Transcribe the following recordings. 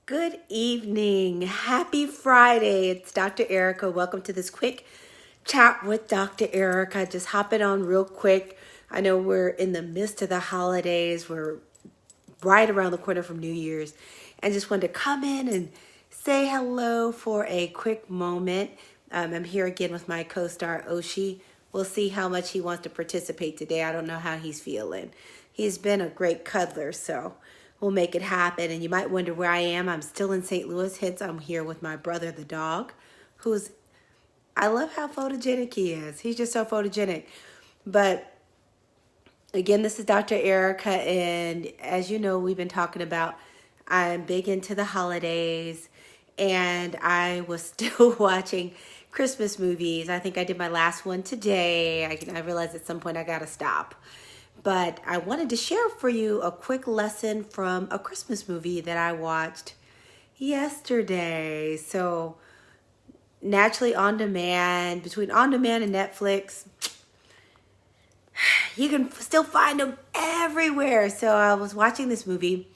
Good evening. Happy Friday. It's Dr. Ericka. Welcome to this quick chat with Dr. Ericka. Just hopping on real quick. I know we're in the midst of the holidays. We're right around the corner from New Year's. And just wanted to come in and say hello for a quick moment. I'm here again with my co-star Oshi. We'll see how much he wants to participate today. I don't know how he's feeling. He's been a great cuddler, so we'll make it happen. And you might wonder where I am. I'm still in St. Louis. Hence, I'm here with my brother, the dog, I love how photogenic he is. He's just so photogenic. But again, this is Dr. Ericka, and as you know, we've been talking about, I'm big into the holidays, and I was still watching Christmas movies. I think I did my last one today. I realized at some point I gotta stop. But I wanted to share for you a quick lesson from a Christmas movie that I watched yesterday. So naturally on demand, between on demand and Netflix, you can still find them everywhere. So I was watching this movie.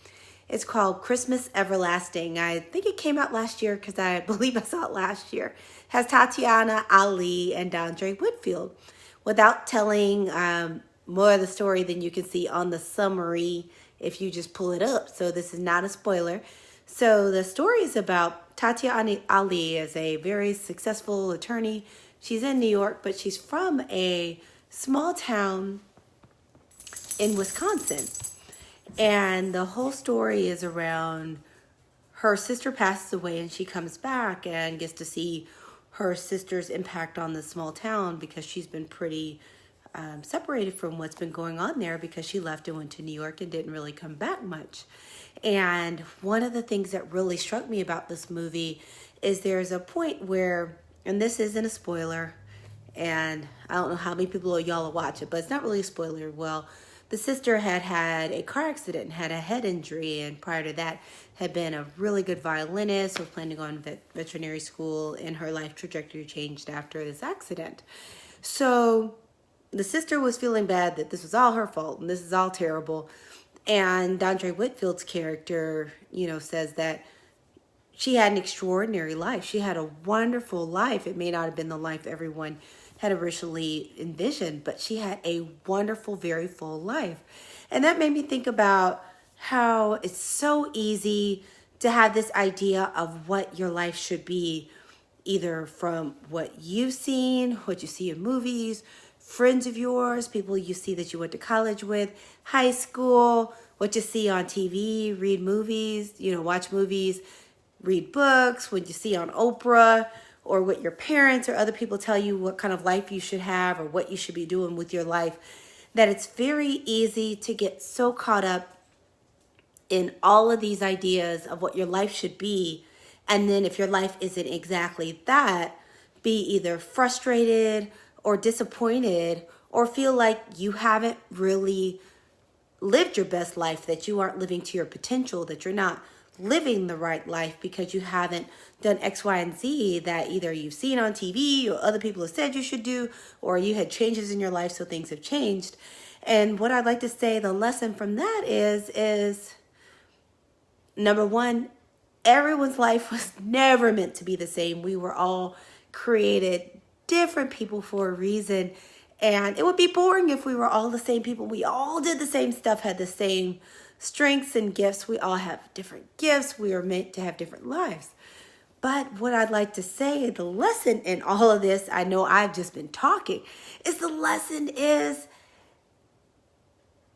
It's called Christmas Everlasting. I think it came out last year because I believe I saw it last year. It has Tatiana Ali and Andre Whitfield. Without telling more of the story than you can see on the summary if you just pull it up. So this is not a spoiler. So the story is about Tatiana Ali is a very successful attorney. She's in New York, but she's from a small town in Wisconsin. And the whole story is around her sister passes away and she comes back and gets to see her sister's impact on the small town because she's been pretty separated from what's been going on there because she left and went to New York and didn't really come back much. And one of the things that really struck me about this movie is there's a point where, and this isn't a spoiler, and I don't know how many people of y'all will watch it, but it's not really a spoiler. Well, the sister had a car accident and had a head injury, and prior to that had been a really good violinist, was planning on veterinary school, and her life trajectory changed after this accident. So the sister was feeling bad that this was all her fault and this is all terrible. And Andre Whitfield's character, says that she had an extraordinary life. She had a wonderful life. It may not have been the life everyone had originally envisioned, but she had a wonderful, very full life. And that made me think about how it's so easy to have this idea of what your life should be, either from what you've seen, what you see in movies, friends of yours, people you see that you went to college with, high school, what you see on TV, read movies, watch movies, read books, what you see on Oprah, or what your parents or other people tell you what kind of life you should have or what you should be doing with your life, that it's very easy to get so caught up in all of these ideas of what your life should be. And then if your life isn't exactly that, be either frustrated or disappointed or feel like you haven't really lived your best life, that you aren't living to your potential, that you're not living the right life because you haven't done X, Y, and Z that either you've seen on TV or other people have said you should do, or you had changes in your life so things have changed. And what I'd like to say, the lesson from that is number one, everyone's life was never meant to be the same. We were all created different people for a reason. And it would be boring if we were all the same people. We all did the same stuff, had the same strengths and gifts. We all have different gifts. We are meant to have different lives. But what I'd like to say, the lesson in all of this, I know I've just been talking, is the lesson is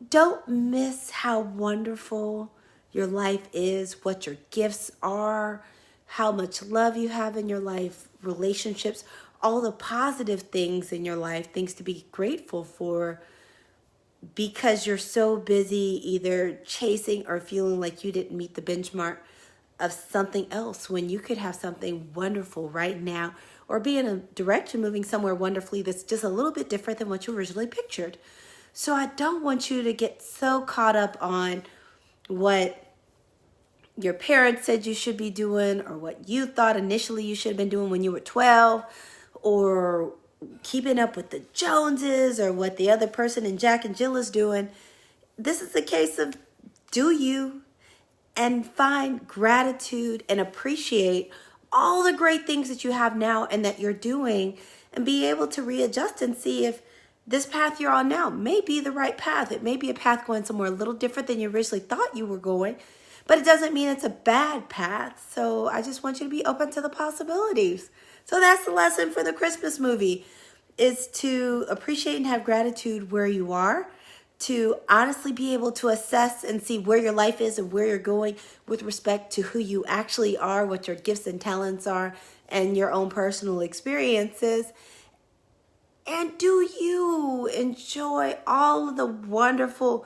don't miss how wonderful your life is, what your gifts are, how much love you have in your life, relationships, all the positive things in your life, things to be grateful for, because you're so busy either chasing or feeling like you didn't meet the benchmark of something else when you could have something wonderful right now, or be in a direction moving somewhere wonderfully that's just a little bit different than what you originally pictured. So I don't want you to get so caught up on what your parents said you should be doing or what you thought initially you should have been doing when you were 12, or keeping up with the Joneses or what the other person in Jack and Jill is doing. This is a case of do you, and find gratitude and appreciate all the great things that you have now and that you're doing, and be able to readjust and see if this path you're on now may be the right path. It may be a path going somewhere a little different than you originally thought you were going, but it doesn't mean it's a bad path. So I just want you to be open to the possibilities. So that's the lesson for the Christmas movie, is to appreciate and have gratitude where you are, to honestly be able to assess and see where your life is and where you're going with respect to who you actually are, what your gifts and talents are, and your own personal experiences. And do you enjoy all of the wonderful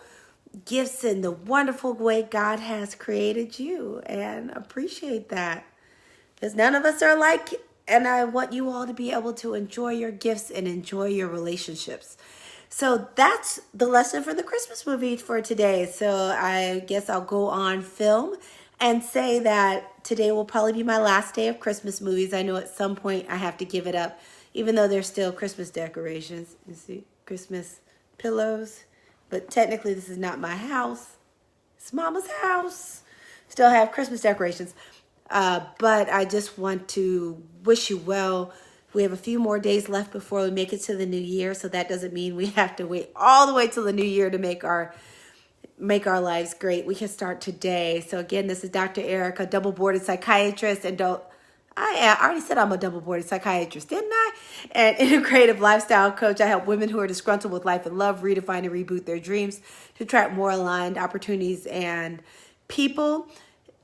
gifts and the wonderful way God has created you, and appreciate that. Because none of us are alike, and I want you all to be able to enjoy your gifts and enjoy your relationships. So that's the lesson for the Christmas movie for today. So I guess I'll go on film and say that today will probably be my last day of Christmas movies. I know at some point I have to give it up, even though there's still Christmas decorations. You see, Christmas pillows. But technically this is not my house. It's Mama's house. Still have Christmas decorations. But I just want to wish you well. We have a few more days left before we make it to the new year, so that doesn't mean we have to wait all the way till the new year to make our lives great. We can start today. So again, this is Dr. Ericka, double-boarded psychiatrist, and I already said I'm a double-boarded psychiatrist, didn't I? And integrative lifestyle coach. I help women who are disgruntled with life and love redefine and reboot their dreams to attract more aligned opportunities and people.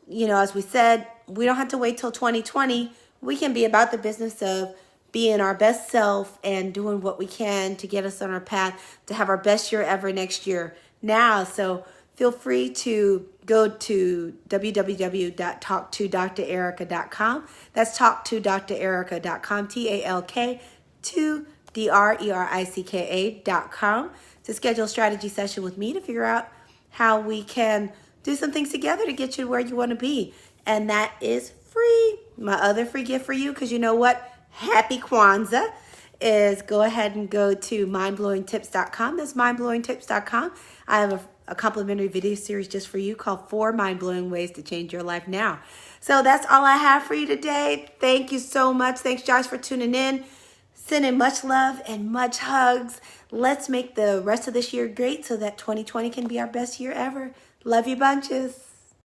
You know, as we said, we don't have to wait till 2020. We can be about the business of being our best self and doing what we can to get us on our path to have our best year ever next year now. So feel free to go to www.talktodrericka.com. That's talktodrericka.com, TALK2DRERICKA.com, to schedule a strategy session with me to figure out how we can do some things together to get you where you want to be. And that is free. My other free gift for you, because you know what? Happy Kwanzaa, is go ahead and go to mindblowingtips.com. That's mindblowingtips.com. I have a complimentary video series just for you called 4 Mind-Blowing Ways to Change Your Life Now. So that's all I have for you today. Thank you so much. Thanks, Josh, for tuning in. Sending much love and much hugs. Let's make the rest of this year great so that 2020 can be our best year ever. Love you bunches.